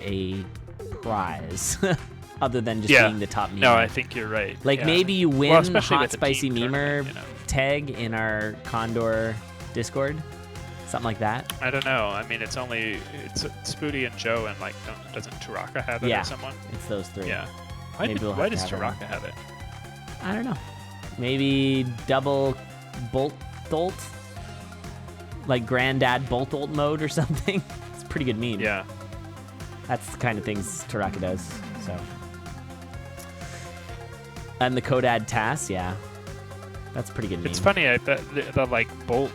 a prize other than just being the top memer. No, I think you're right. Like maybe you win the Hot with Spicy Memer tag in our Condor Discord, something like that. I don't know. I mean, it's Spooty and Joe, and like doesn't Taraka have it or someone? It's those three. Yeah. Why does Taraka have it? I don't know. Maybe double bolt dolt, like Granddad bolt dolt mode or something. It's a pretty good meme. Yeah. That's the kind of things Taraka does. So. And the Codad Tass, yeah. That's a pretty good meme. It's funny, I bet the like bolt,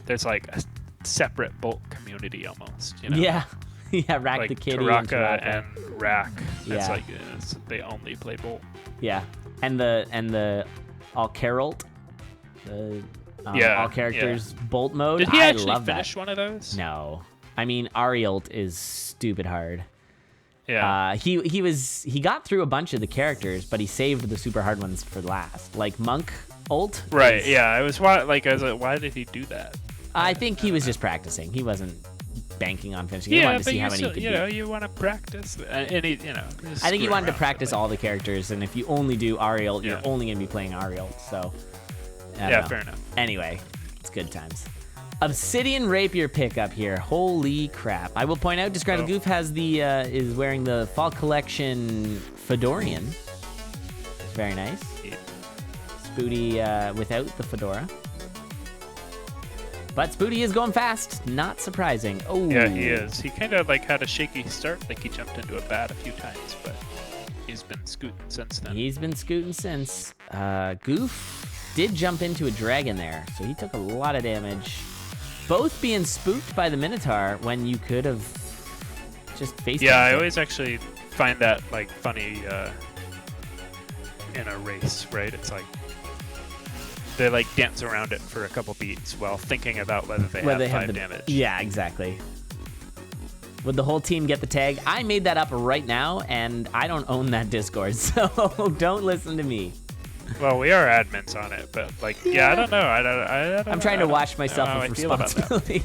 there's like a separate bolt community almost, you know? Yeah. Yeah, Rack like the Kitty Taraka and Rack. It's yeah. like they only play bolt. Yeah. And the all Carrolt, the all characters bolt mode. Did he actually love finish that. one of those? No. I mean, Arielt is stupid hard. Yeah. He got through a bunch of the characters, but he saved the super hard ones for last. Like Monk ult. Right. Yeah. I was like, why did he do that? I think he was just practicing. He wasn't banking on finishing. He Yeah, wanted to but see how many he could you you want to practice, and I think he wanted to practice all the characters, and if you only do Ariel, you're Yeah. only going to be playing Ariel. So, I don't know. Fair enough. Anyway, it's good times. Obsidian Rapier pickup here. Holy crap! I will point out, DisgruntledGoof has is wearing the Fall Collection Fedorian. Very nice. Yeah. Spooty without the fedora. But Spooty is going fast. Not surprising. Oh. Yeah, he is. He kind of like had a shaky start. Like he jumped into a bat a few times, but he's been scooting since then. He's been scooting since. Goof did jump into a dragon there, so he took a lot of damage. Both being spooked by the Minotaur when you could have just faced him. Yeah, I always actually find that like funny in a race, right? It's like they like dance around it for a couple beats while thinking about whether they have 5 damage. Yeah, exactly. Would the whole team get the tag? I made that up right now, and I don't own that Discord, so don't listen to me. Well, we are admins on it, but like, I don't know. I'm trying to wash myself of responsibility.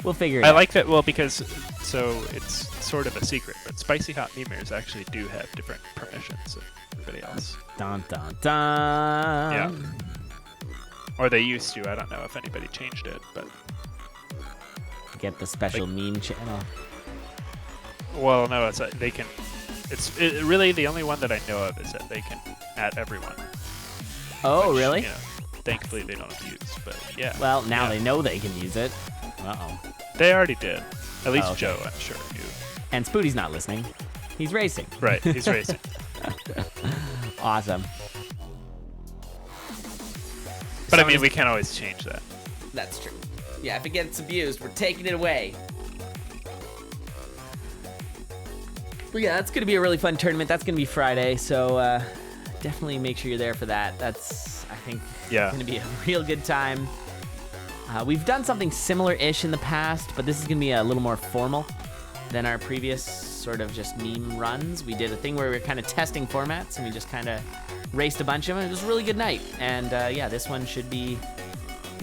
We'll figure it out. I like that, well, because so it's sort of a secret, but Spicy Hot Memers actually do have different permissions than everybody else. Dun, dun, dun. Yeah. Or they used to. I don't know if anybody changed it, but get the special meme channel. Well, no, it's they can. Really the only one that I know of is that they can add everyone. Oh, which, really? You know, thankfully they don't use, but yeah. Well, now they know they can use it. Uh-oh. They already did. At least Joe, I'm sure, knew. And Spooty's not listening. He's racing. Right, he's racing. Awesome. But I mean, we can't always change that. That's true. Yeah, if it gets abused, we're taking it away. But yeah, that's going to be a really fun tournament. That's going to be Friday, so definitely make sure you're there for that. That's, I think, going to be a real good time. We've done something similar-ish in the past, but this is going to be a little more formal than our previous sort of just meme runs. We did a thing where we were kind of testing formats, and we just kind of raced a bunch of them. It was a really good night. And yeah, this one should be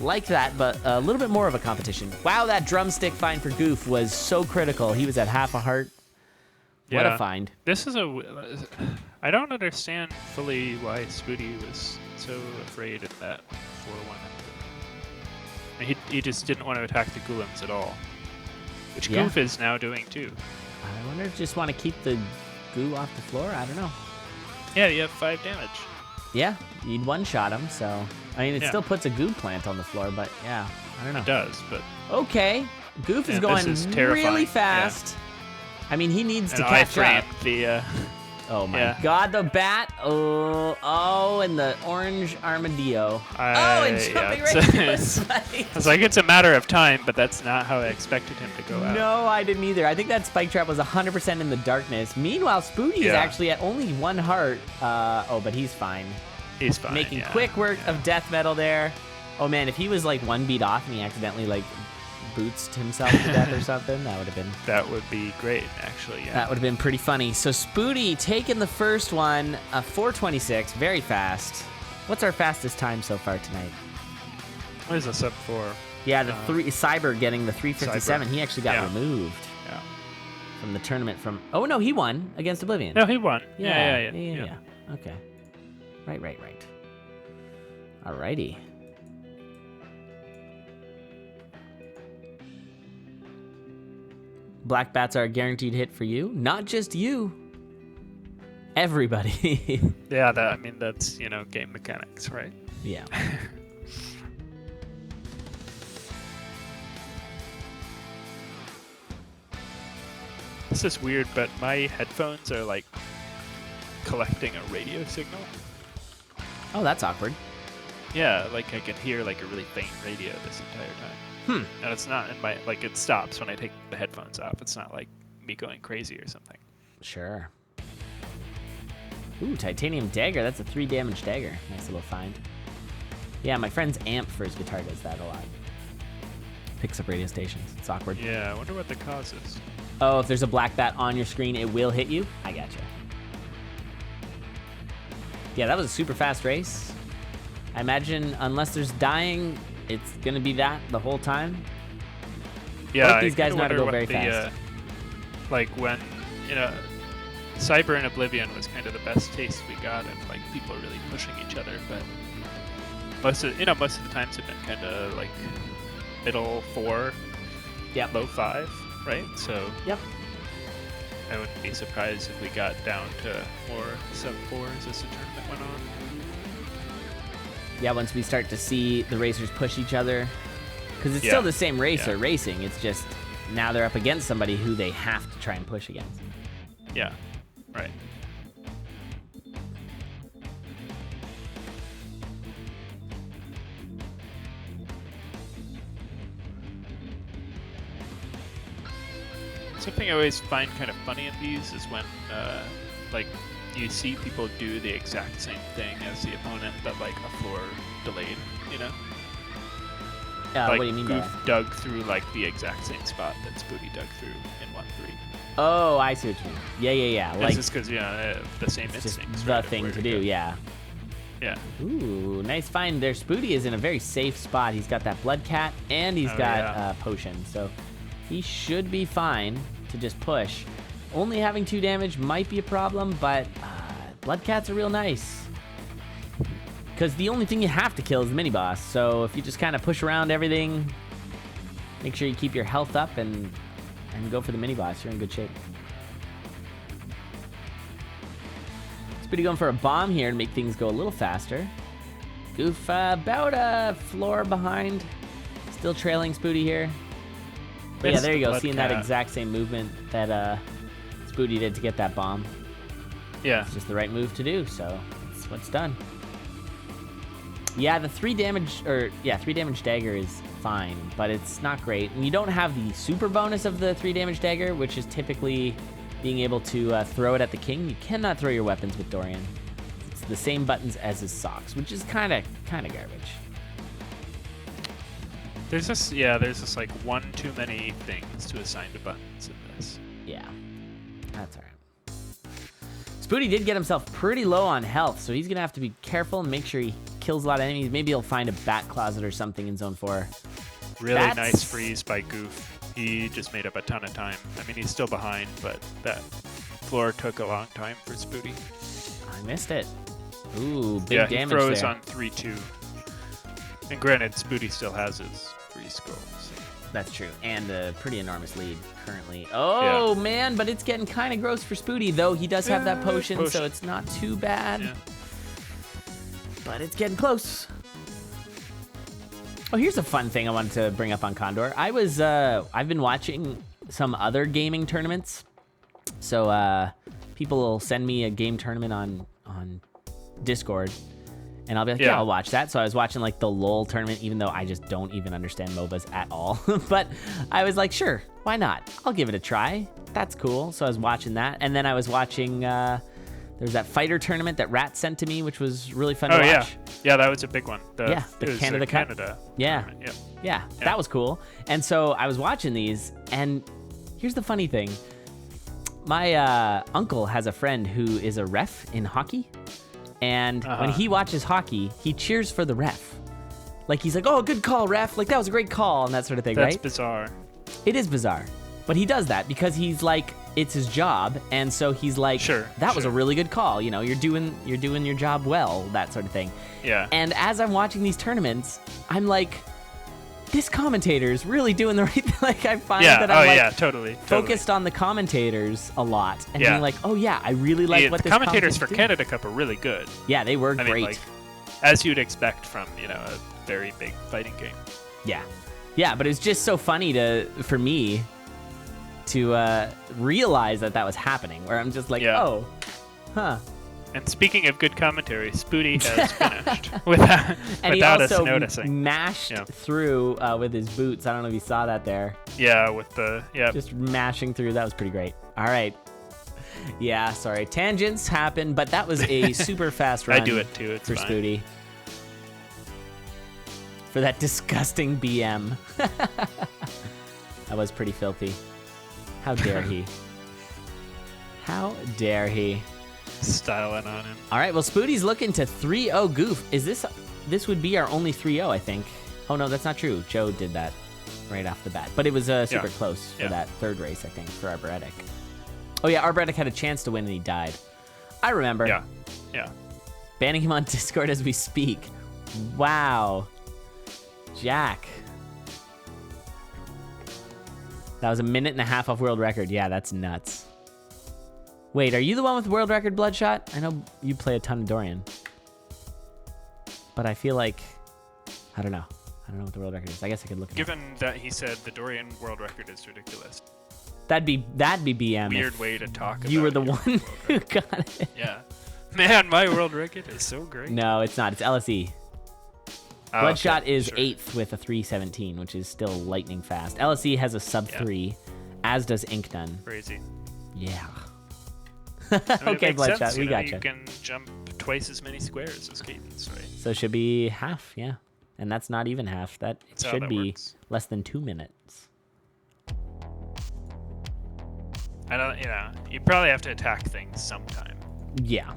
like that, but a little bit more of a competition. Wow, that drumstick find for Goof was so critical. He was at half a heart. What a find. This is I don't understand fully why Spooty was so afraid in that 4-1. He just didn't want to attack the Golems at all, which Goof is now doing too. I wonder if you just want to keep the goo off the floor. I don't know. Yeah, you have 5 damage. Yeah, you'd one-shot him, so... I mean, it still puts a goo plant on the floor, but yeah, I don't know. It does, but... Okay, Goof is going really fast. Yeah. I mean, he needs to catch up. Oh my God, the bat! Oh, and the orange armadillo. And jumping right to his spike. It's like it's a matter of time, but that's not how I expected him to go out. No, I didn't either. I think that spike trap was 100% in the darkness. Meanwhile, Spooty is actually at only 1 heart. But he's fine. He's fine. Making quick work of death metal there. Oh man, if he was like 1 beat off and he accidentally like boots himself to death or something, that would be great, actually. Yeah. That would have been pretty funny. So Spooty taking the first one, 4:26, very fast. What's our fastest time so far tonight? What is a sub 4? Yeah, the Cyber getting the 3:57. He actually got removed. Yeah. from the tournament from... Oh, no, he won against Oblivion. No, he won. Yeah. Okay. Right. Alrighty. Black bats are a guaranteed hit for you. Not just you. Everybody. Yeah, that's, game mechanics, right? Yeah. This is weird, but my headphones are like collecting a radio signal. Oh, that's awkward. Yeah, like I can hear like a really faint radio this entire time. And it's not in my, like it stops when I take the headphones off. It's not like me going crazy or something. Sure. Ooh, titanium dagger. That's a 3 damage dagger. Nice little find. Yeah, my friend's amp for his guitar does that a lot. Picks up radio stations. It's awkward. Yeah, I wonder what the cause is. Oh, if there's a black bat on your screen, it will hit you? I gotcha. Yeah, that was a super fast race. I imagine unless there's dying, it's going to be that the whole time. Yeah, these guys know how to go very fast. Like when, Cyber and Oblivion was kind of the best taste we got of like people really pushing each other, but most of the times have been kind of like middle 4, low 5, right? So yep. I wouldn't be surprised if we got down to more sub 4s as the tournament went on. Yeah, once we start to see the racers push each other, because it's still the same racer racing. It's just now they're up against somebody who they have to try and push against. Yeah, right. Something I always find kind of funny in these is when, like, you see people do the exact same thing as the opponent, but like a floor delayed, Like what do you mean by Goof dug through like the exact same spot that Spooty dug through in 1-3. Oh, I see what you mean. Yeah. Like, just because the same instincts. The thing to do, yeah. Yeah. Ooh, nice find there. Spooty is in a very safe spot. He's got that blood cat and he's got potion, so he should be fine to just push. Only having 2 damage might be a problem, but blood cats are real nice. Because the only thing you have to kill is the mini-boss, so if you just kind of push around everything, make sure you keep your health up and go for the mini-boss, you're in good shape. Spooty going for a bomb here to make things go a little faster. Goof about a floor behind. Still trailing Spooty here. But yeah, there you go, seeing that exact same movement that Spooty did to get that bomb. Yeah. It's just the right move to do, so that's what's done. Yeah, the 3 damage dagger is fine, but it's not great. And you don't have the super bonus of the 3 damage dagger, which is typically being able to throw it at the king. You cannot throw your weapons with Dorian. It's the same buttons as his socks, which is kind of garbage. There's just like one too many things to assign to buttons in this. Yeah, that's all right. Spooty did get himself pretty low on health, so he's going to have to be careful and make sure he kills a lot of enemies. Maybe he'll find a bat closet or something in Zone 4. Really nice freeze by Goof. He just made up a ton of time. I mean, he's still behind, but that floor took a long time for Spooty. I missed it. Ooh, big damage there. Yeah, he throws on 3-2. And granted, Spooty still has his free skull. So. That's true, and a pretty enormous lead currently. Oh, man, but it's getting kind of gross for Spooty, though. He does have that potion, so it's not too bad. Yeah. But it's getting close. Oh, here's a fun thing I wanted to bring up on Condor. I've been watching some other gaming tournaments. So people will send me a game tournament on Discord, and I'll be like, yeah, I'll watch that. So I was watching like the LOL tournament, even though I just don't even understand MOBAs at all. But I was like, sure, why not? I'll give it a try. That's cool. So I was watching that, and then I was watching. There's that fighter tournament that Rat sent to me, which was really fun to watch. Yeah, that was a big one. The Canada Cup. Yeah, that was cool. And so I was watching these, and here's the funny thing. My uncle has a friend who is a ref in hockey, and when he watches hockey, he cheers for the ref. Like, he's like, oh, good call, ref. Like, that was a great call, and that sort of thing, right? That's bizarre. It is bizarre. But he does that because he's like it's his job, and so he's like, that was a really good call. You know, you're doing your job well, that sort of thing. Yeah. And as I'm watching these tournaments, I'm like, this commentator's really doing the right thing. Like, I find that I'm totally focused on the commentators a lot, and being like, oh yeah, I really like what the this commentators for doing. Canada Cup are really good. Yeah, they were great. I mean, like, as you'd expect from, you know, a very big fighting game. Yeah, but it's just so funny for me to realize that was happening, where I'm just like, oh, huh. And speaking of good commentary, Spooty has finished without us noticing. And he also mashed through with his boots. I don't know if you saw that there. Yeah, with the just mashing through. That was pretty great. All right. Yeah, sorry. Tangents happen, but that was a super fast run. I do it too. It's for fine. Spooty. For that disgusting BM. That was pretty filthy. How dare he? How dare he? Styling on him. All right, well, Spooty's looking to 3-0 Goof. This would be our only 3-0, I think. Oh, no, that's not true. Joe did that right off the bat. But it was super close for that third race, I think, for Arboretic. Oh, yeah, Arboretic had a chance to win, and he died. I remember. Yeah. Banning him on Discord as we speak. Wow. Jack. That was a minute and a half off world record. Yeah, that's nuts. Wait, are you the one with world record Bloodshot? I know you play a ton of Dorian. But I feel like, I don't know. I don't know what the world record is. I guess I could look it up. Given that he said the Dorian world record is ridiculous. That'd be BM. Weird way to talk about you were the one who got it. Yeah. Man, my world record is so great. No, it's not. It's LSE. Bloodshot is 8th with a 3:17, which is still lightning fast. LSE has a sub 3, as does Inknun. Crazy. Yeah. I mean, okay, Bloodshot, sense, we gotcha. You can jump twice as many squares as Cadence, right? So it should be half, yeah. And that's not even half. That should be works. Less than 2 minutes. I don't, you probably have to attack things sometime. Yeah.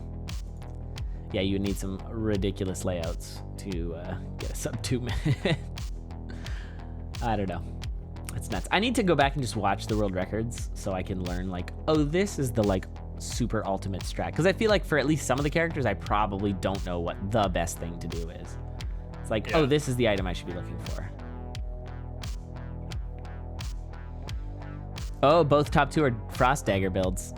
Yeah, you would need some ridiculous layouts to get a sub 2 minute. I don't know. It's nuts. I need to go back and just watch the world records so I can learn, like, oh, this is the, like, super ultimate strat. Because I feel like for at least some of the characters, I probably don't know what the best thing to do is. It's like, oh, this is the item I should be looking for. Oh, both top 2 are Frost Dagger builds.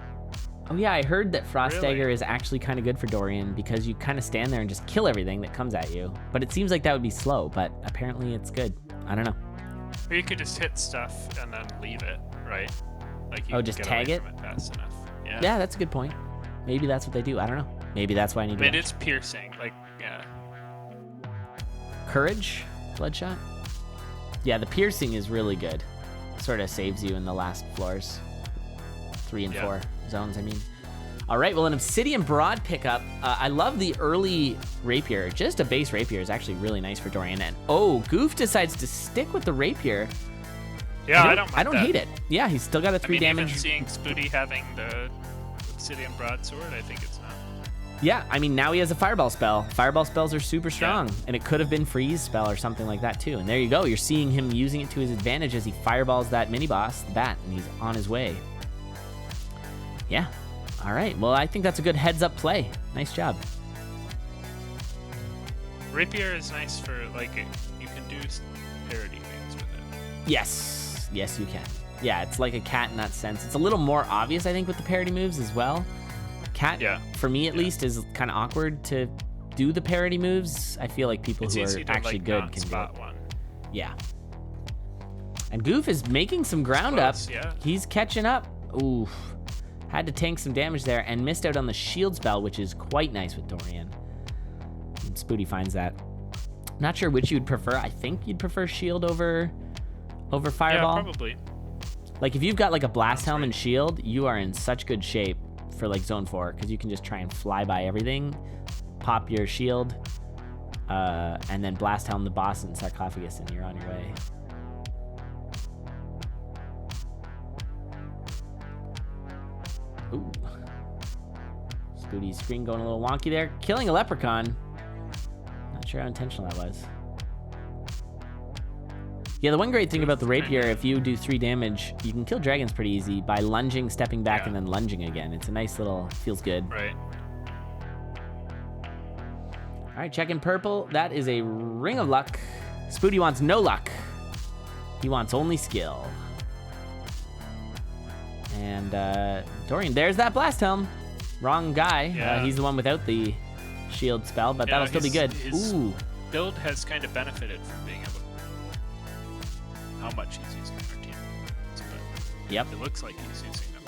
Oh yeah, I heard that Frost Dagger is actually kind of good for Dorian because you kind of stand there and just kill everything that comes at you. But it seems like that would be slow, but apparently it's good. I don't know. Or you could just hit stuff and then leave it, right? Like you just get tag away it? from it fast enough. Yeah. Yeah, that's a good point. Maybe that's what they do. I don't know. Maybe that's why I need to watch. It's piercing, like, yeah. Courage? Bloodshot? Yeah, the piercing is really good. Sort of saves you in the last floors. 3 and 4 zones, I mean. All right, well, an Obsidian Broad pickup. I love the early Rapier. Just a base Rapier is actually really nice for Dorian. And, Goof decides to stick with the Rapier. Yeah, I don't hate it. Yeah, he's still got a 3 damage. Even seeing Spooty having the Obsidian Broadsword, I think it's not. Yeah, I mean, now he has a Fireball spell. Fireball spells are super strong, and it could have been Freeze spell or something like that, too. And there you go. You're seeing him using it to his advantage as he fireballs that mini-boss, the Bat, and he's on his way. Yeah. All right. Well, I think that's a good heads-up play. Nice job. Rapier is nice for, like, you can do parody things with it. Yes. Yes, you can. Yeah, it's like a cat in that sense. It's a little more obvious, I think, with the parody moves as well. Cat, for me at least, is kind of awkward to do the parody moves. I feel like people who are actually good can do it. One. Yeah. And Goof is making some ground up. Yeah. He's catching up. Oof. Had to tank some damage there and missed out on the shield spell, which is quite nice with Dorian. And Spooty finds that. Not sure which you'd prefer. I think you'd prefer shield over fireball. Yeah, probably. Like if you've got like a blast helm and shield, you are in such good shape for like zone 4 because you can just try and fly by everything, pop your shield, and then blast helm the boss and sarcophagus, and you're on your way. Ooh. Spooty's screen going a little wonky there. Killing a leprechaun. Not sure how intentional that was. Yeah, the one great thing about the rapier, if you do 3 damage, you can kill dragons pretty easy by lunging, stepping back, and then lunging again. It's a nice little, feels good. Right. All right, checking purple. That is a ring of luck. Spooty wants no luck. He wants only skill. And Dorian, there's that blast helm. Wrong guy. Yeah. He's the one without the shield spell, but that'll still be good. His Ooh. build has kind of benefited from being able how much he's using our team. But Yep. it looks like he's using them.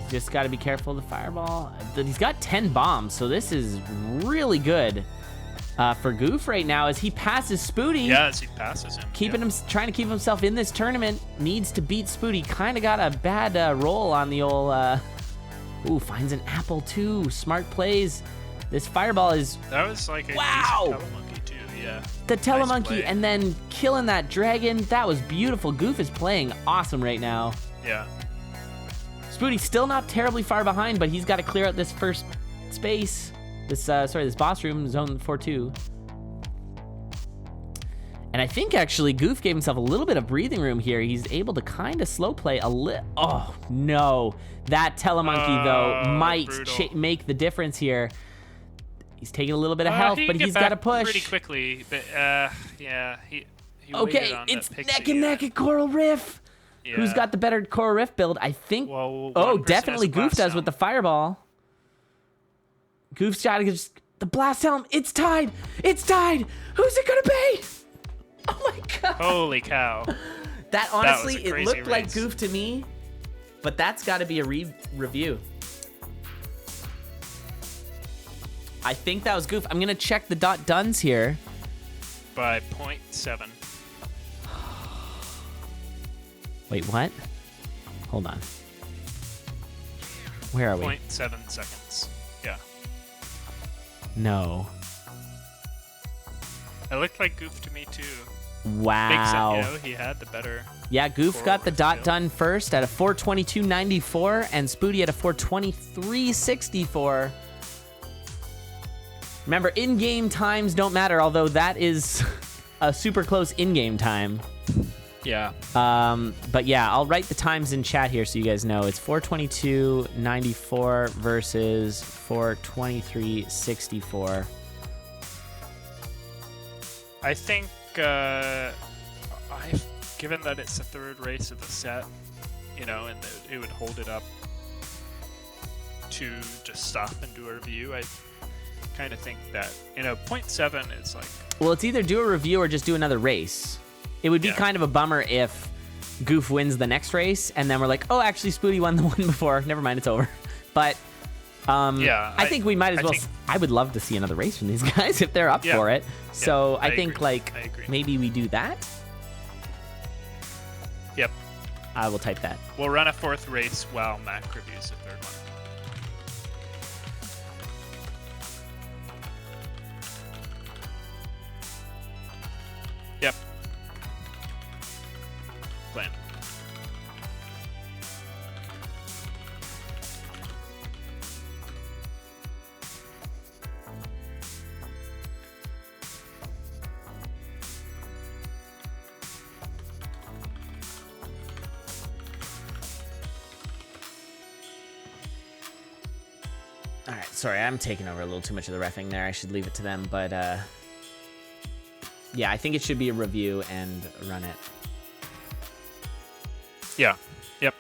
He's just got to be careful of the fireball. He's got 10 bombs, so this is really good for Goof right now as he passes Spooty. Yeah, as he passes him. Trying to keep himself in this tournament. Needs to beat Spooty. Kind of got a bad roll on the old... Ooh, finds an apple too. Smart plays. This fireball is... That was like a wow! decent Telemonkey too, yeah. The Nice Telemonkey play. and then killing that dragon. That was beautiful. Goof is playing awesome right now. Yeah. Spooty's still not terribly far behind, but he's got to clear out this first space. This boss room, zone 4-2. And I think actually Goof gave himself a little bit of breathing room here. He's able to kind of slow play a little. Oh no, that Telemonkey though might make the difference here. He's taking a little bit of health, but he's got to push pretty quickly. But yeah, he okay, on it's that neck and neck at Coral Riff. Yeah. Who's got the better Coral Riff build? I think. Well, oh, definitely Goof does with the fireball. Goof's got to just the blast helm. It's tied. It's tied. Who's it gonna be? Oh my god. Holy cow. That honestly, that it looked like Goof to me, but that's got to be a review. I think that was Goof. I'm gonna check the dot duns here. By 0.7. Wait, what? Hold on. Where are we? 0.7 seconds. Yeah. No. It looked like Goof to me too. Wow. Makes sense, he had the better. Yeah, Goof got the dot done first at a 422.94, and Spooty at a 423.64. Remember, in-game times don't matter, although that is a super close in-game time. Yeah. But yeah, I'll write the times in chat here so you guys know. It's 422.94 versus 423.64. I think, given that it's the third race of the set, and it would hold it up to just stop and do a review, I kind of think that, 0.7 is like... Well, it's either do a review or just do another race. It would be kind of a bummer if Goof wins the next race, and then we're like, oh, actually, Spooty won the one before. Never mind, it's over. But I think we might as well... I would love to see another race from these guys if they're up for it. So I think, maybe we do that. Yep. I will type that. We'll run a fourth race while Mac reviews the third one. Yep. Plan. All right, sorry, I'm taking over a little too much of the reffing there. I should leave it to them, but yeah, I think it should be a review and run it. Yeah. Yep.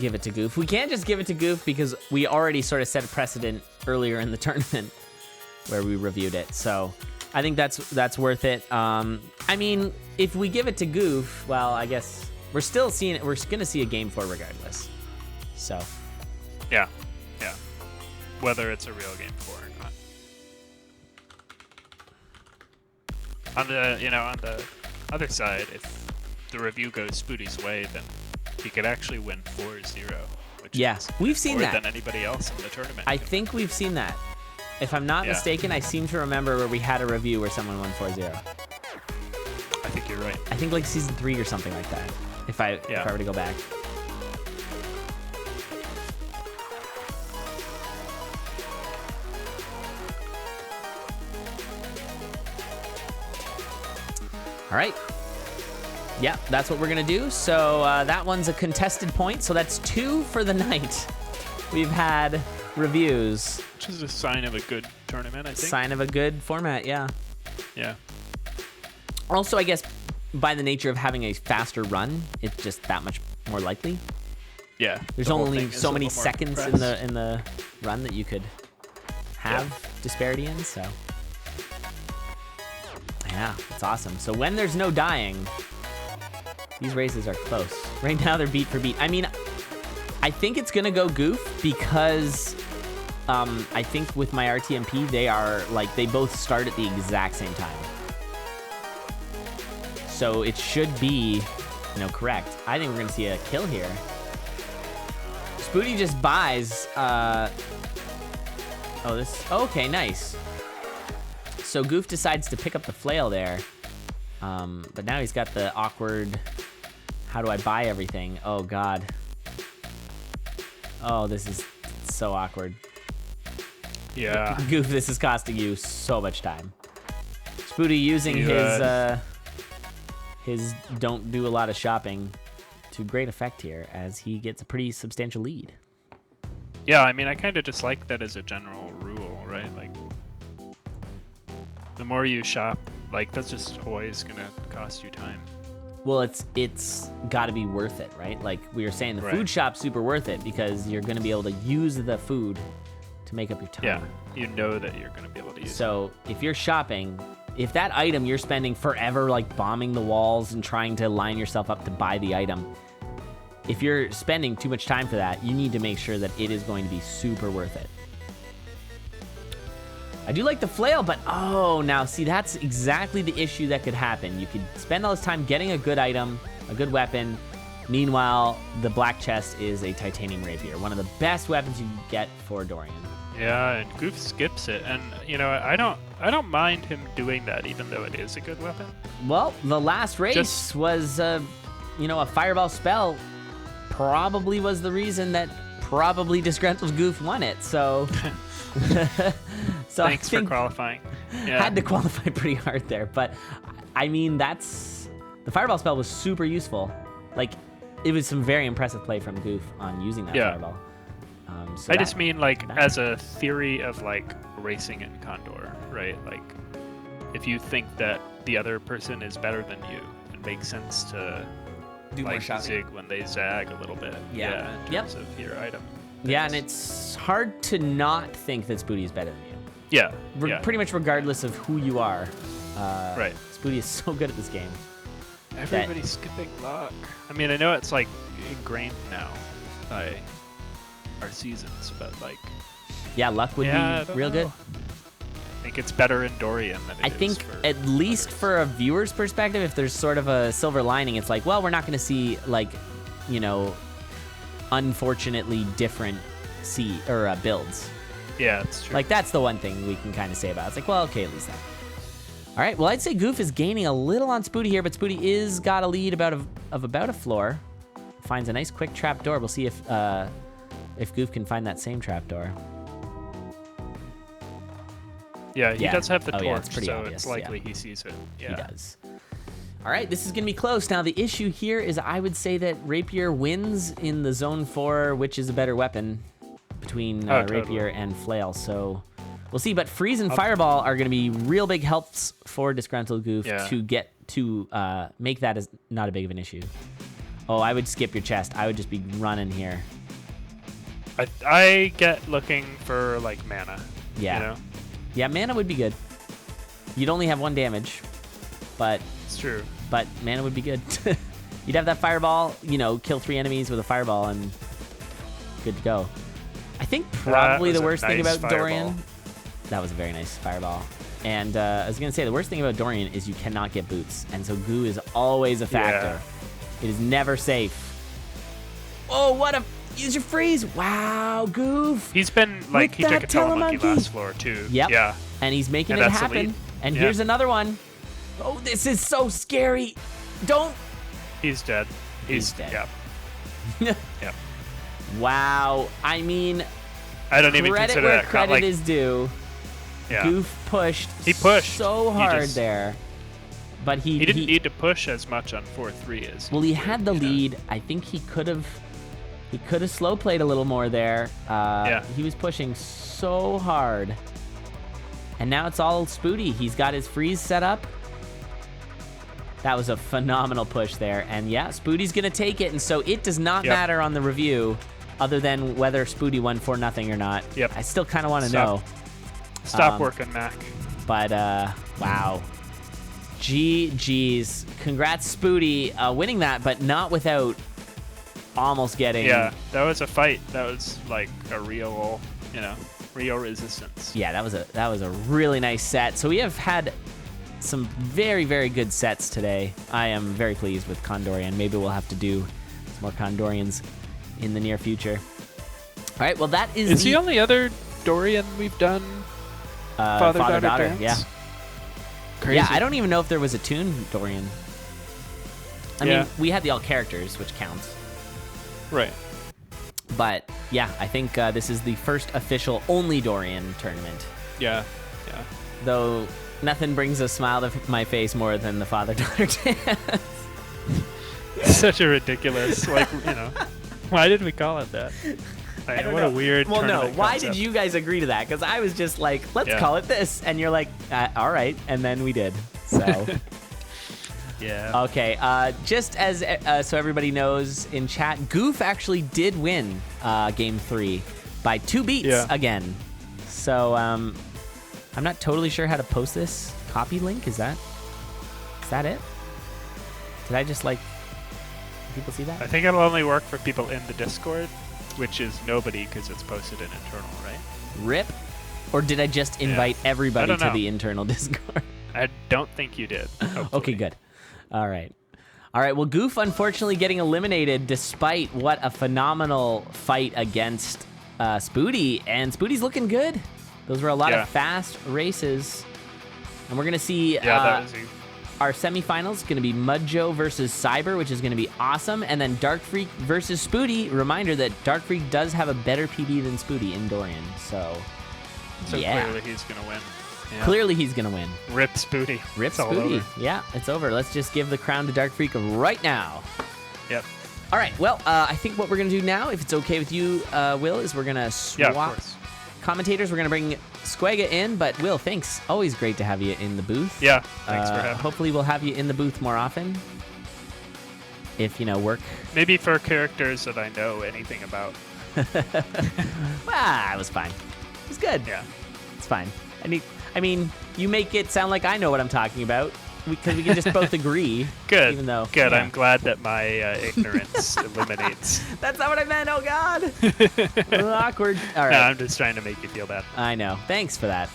Give it to Goof. We can't just give it to Goof because we already sort of set a precedent earlier in the tournament where we reviewed it. So I think that's worth it. I mean, if we give it to Goof, well, I guess we're still seeing it. We're gonna see a game 4 regardless. So. Yeah. Yeah. Whether it's a real game 4 or not. On the other side, if the review goes Spooty's way, then he could actually win 4-0. Which is we've seen more that than anybody else in the tournament. I think we've seen that. If I'm not mistaken, I seem to remember where we had a review where someone won 4-0. I think you're right. I think like season 3 or something like that. If I were to go back. All right. Yeah, that's what we're going to do. So that one's a contested point. So that's 2 for the night. We've had reviews. Which is a sign of a good tournament, I think. Sign of a good format, yeah. Yeah. Also, I guess by the nature of having a faster run, it's just that much more likely. Yeah. There's only so many seconds in the run that you could have disparity in, so yeah, it's awesome. So when there's no dying, these races are close. Right now they're beat for beat. I mean, I think it's gonna go Goof because I think with my RTMP they both start at the exact same time. So it should be, correct. I think we're gonna see a kill here. Spooty just buys, okay, nice. So Goof decides to pick up the flail there. But now he's got the awkward, how do I buy everything? Oh, God. Oh, this is so awkward. Yeah. Goof, this is costing you so much time. Spooty using his don't do a lot of shopping to great effect here as he gets a pretty substantial lead. Yeah, I mean, I kind of just like that as a general rule, right? Like, the more you shop, like, that's just always gonna cost you time. Well, it's got to be worth it, right? Like we were saying, the food shop's super worth it because you're going to be able to use the food to make up your time. Yeah, you know that you're going to be able to use it. So if you're shopping, if that item you're spending forever like bombing the walls and trying to line yourself up to buy the item, if you're spending too much time for that, you need to make sure that it is going to be super worth it. I do like the flail, but now see, that's exactly the issue that could happen. You could spend all this time getting a good item, a good weapon. Meanwhile, the black chest is a titanium rapier, one of the best weapons you can get for Dorian. Yeah, and Goof skips it, and I don't mind him doing that, even though it is a good weapon. Well, the last race was, a fireball spell. Probably was the reason that probably DisgruntledGoof won it. So. So thanks for qualifying. Yeah. Had to qualify pretty hard there, but I mean the fireball spell was super useful. Like it was some very impressive play from Goof on using that fireball. I just mean like as a theory of like racing in Condor, right? Like if you think that the other person is better than you, it makes sense to do more shopping. Zig when they zag a little bit. Yeah. In terms of your item. Yeah, and it's hard to not think that Spooty is better than you. Yeah. Pretty much regardless of who you are. Right. Spooty is so good at this game. Everybody's skipping luck. I mean, I know it's like ingrained now by our seasons, but like. Yeah, luck would be real good. I think it's better in Dorian than it is. I think at least for a viewer's perspective, if there's sort of a silver lining, it's like, well, we're not going to see like, unfortunately different builds. Yeah, it's true. Like that's the one thing we can kind of say about it. It's like, well, okay, at least that. All right, well, I'd say Goof is gaining a little on Spooty here, but Spooty is got a lead of about a floor. Finds a nice quick trap door. We'll see if Goof can find that same trap door. Yeah, he does have the torch, it's pretty obvious, it's likely he sees it. Yeah. He does. All right, this is going to be close. Now, the issue here is I would say that Rapier wins in the Zone 4, which is a better weapon between Rapier and Flail. So we'll see. But Freeze and Fireball are going to be real big helps for DisgruntledGoof to get to make that as not a big of an issue. Oh, I would skip your chest. I would just be running here. I get looking for, like, mana. Yeah. Yeah, mana would be good. You'd only have 1 damage, but... It's true. But mana would be good. You'd have that fireball, kill 3 enemies with a fireball and good to go. I think probably the worst thing about Dorian... That was a very nice fireball. And I was going to say, the worst thing about Dorian is you cannot get boots. And so goo is always a factor. Yeah. It is never safe. Oh, what a... Use your freeze. Wow, Goof. He's been, like, he took a telemonkey last floor, too. Yep. Yeah. And he's making it happen. And here's another one. Oh, this is so scary. Don't. He's dead. He's dead. Yep. Yep. Wow. I mean, I don't even consider where that credit is due. Yeah. Goof pushed. He pushed so hard there. but he didn't need to push as much on 4-3 as. Well, he had the lead. I think he could have slow played a little more there. He was pushing so hard. And now it's all Spooty. He's got his freeze set up. That was a phenomenal push there. And yeah, Spooty's going to take it. And so it does not matter on the review other than whether Spooty won 4-0 or not. Yep. I still kind of want to know. Stop working, Mac. But, wow. GG's. Congrats, Spooty, winning that, but not without almost getting... Yeah, that was a fight. That was like a real, real resistance. Yeah, that was a really nice set. So we have had some very, very good sets today. I am very pleased with CoNDorian. Maybe we'll have to do some more CoNDorians in the near future. All right, well, that is the only other Dorian we've done father-daughter dance? Yeah. Crazy. Yeah, I don't even know if there was a Toon Dorian. I mean, we had the all characters, which counts. Right. But, yeah, I think this is the first official only Dorian tournament. Yeah. Though nothing brings a smile to my face more than the father-daughter dance. Such a ridiculous, why did we call it that? I don't what know. a weird Well, no, tournament why concept. did you guys agree to that? Because I was just like, let's call it this. And you're like, all right. And then we did. So... Yeah. Okay, just as so everybody knows in chat, Goof actually did win Game 3 by 2 beats again. So I'm not totally sure how to post this copy link. Is that it? Did I just people see that? I think it'll only work for people in the Discord, which is nobody because it's posted in internal, right? RIP? Or did I just invite everybody to the internal Discord? I don't think you did. Okay, good. All right. Well, Goof unfortunately getting eliminated despite what a phenomenal fight against Spooty. And Spooty's looking good. Those were a lot of fast races. And we're going to see our semifinals going to be Mudjo versus Cyber, which is going to be awesome. And then Dark Freak versus Spooty. Reminder that Dark Freak does have a better PB than Spooty in Dorian. So clearly he's going to win. Yeah. Clearly he's going to win. Rip Spooty. Rip Spooty. Yeah, it's over. Let's just give the crown to Dark Freak right now. Yep. All right. Well, I think what we're going to do now, if it's okay with you, Will, is we're going to swap commentators. We're going to bring Squega in. But, Will, thanks. Always great to have you in the booth. Yeah, thanks for having me. Hopefully we'll have you in the booth more often. If, work. Maybe for characters that I know anything about. It was fine. It was good. Yeah. It's fine. I mean, you make it sound like I know what I'm talking about because we can just both agree. Good. Even though, good. Yeah. I'm glad that my ignorance eliminates. That's not what I meant. Oh, God. Awkward. All right. No, I'm just trying to make you feel bad. I know. Thanks for that.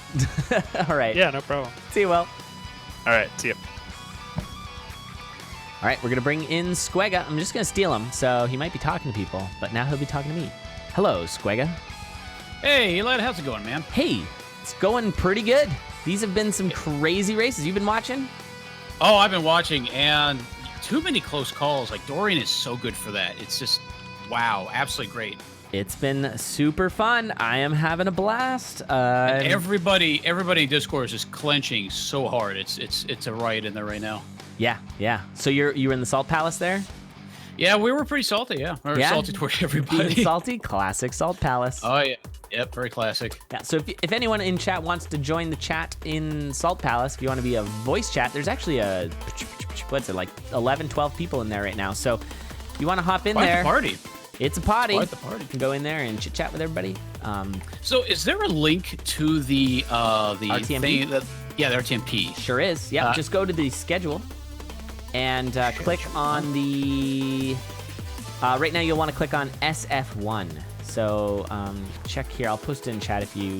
All right. Yeah, no problem. See you, Will. All right. See you. All right. We're going to bring in Squega. I'm just going to steal him. So he might be talking to people, but now he'll be talking to me. Hello, Squega. Hey, Eli. How's it going, man? Hey. It's going pretty good. These have been some crazy races. You've been watching? Oh, I've been watching, and too many close calls. Like, Dorian is so good for that. It's just, wow, absolutely great. It's been super fun. I am having a blast. And everybody in Discord is just clenching so hard. It's a riot in there right now. Yeah. So you were in the Salt Palace there? Yeah, we were pretty salty, yeah. Salty towards everybody. Being salty, classic Salt Palace. Oh, yeah. Yep, very classic. Yeah, so if anyone in chat wants to join the chat in Salt Palace, if you want to be a voice chat, there's actually 11, 12 people in there right now. So if you want to hop in there. It's a party. Quite the party. You can go in there and chit-chat with everybody. So is there a link to the RTMP? thing the RTMP. Sure is. Yeah, just go to the schedule and click on the... right now you'll want to click on SF1. So check here. I'll post it in chat if you